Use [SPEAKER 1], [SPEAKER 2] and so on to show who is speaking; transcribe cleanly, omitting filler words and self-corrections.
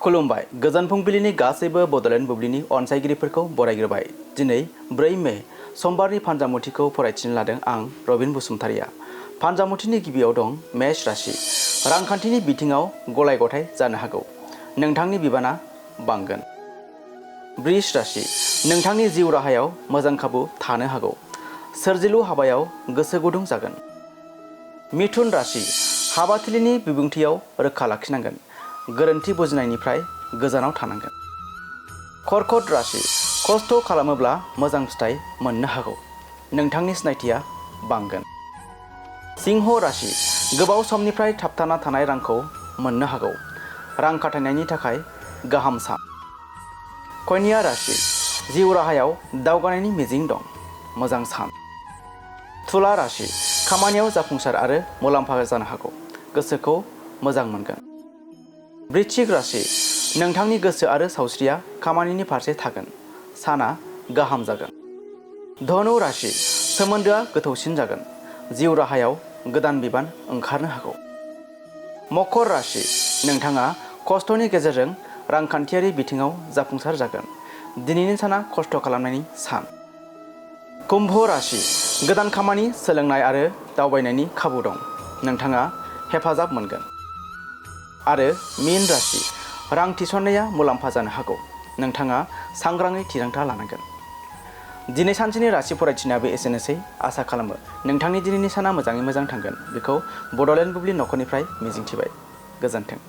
[SPEAKER 1] खुलुमबाय गोजोन फुंबिलिनि गासैबो बड'लेण्ड बुब्लिनि अनसायगिरिफोरखौ बरायग्रोबाय। दिनै 4 मे समबारनि फानजामुथिखौ फरायथिनो लादों आं रबिन बसुमतारिया। फानजामुथिनि गिबियाव दं मेष राशि। रांखान्थिनि बिथिङाव गलाय गथाय जानो हागौ। नोंथांनि बिबाना बांगोन। वृष राशि। नोंथांनि जिउ राहायाव मोजां खाबु थानो हागौ। सोरजिलु हाबायाव गोसो गुदुं जागोन। मिथुन राशि। हाबाथिलिनि बिबुंथियाव रोखा लाखिनांगोन। गोरोन्थि बुजिनायनिफ्राय गोजानाव थानांगोन। कर्कट राशि। खस्थ' खालामोब्ला मोजां फिथाइ मोननो हागौ। नोंथांनि सिनायथिया बांगोन। सिंह राशि। गोबाव समनिफ्राय थाबथाना थानाय रांखौ मोननो हागौ। रां खाथायनायनि थाखाय गाहाम सान। कन्या राशि। जिउ राहायाव दावगानायनि मिजिं दं। मोजां सान। तुला राशि। खामानियाव जाफुंसार आरो मुलाम्फा जानो हागौ। गोसोखौ मोजां मोनगोन। वृश्चिक राशि। नोंथांनि गोसो आरो सावस्रिया खामानिनि फारसे थागोन। साना गाहाम जागोन। धनु राशि। सोमोन्दोआ गोथौसिन जागोन। जिउ राहायाव गोदान बिबान ओंखारनो हागौ। मकर राशि। नोंथाङा खस्थ'नि गेजेरजों रांखान्थियारि बिथिङाव जाफुंसार जागोन। दिनैनि साना खस्थ' खालामनायनि सान। कुम्भ राशि। गोदान खामानि सोलोंनाय आरो दावबायनायनि खाबु दं। नोंथाङा हेफाजाब मोनगोन। आरो मीन राशि। रां थिसननाया मुलाम्फा जानो हागौ। नोंथाङा सांग्राङै थिरांथा लानांगोन। दिनै सानसेनि राशि फरायथिनायाबो एसेनोसै। आसा खालामो नोंथांनि दिनैनि साना मोजाङै मोजां थांगोन। बेखौ बड'लेण्ड बुब्लि नखरनिफ्राय मिजिंथिबाय। गोजोन्थों।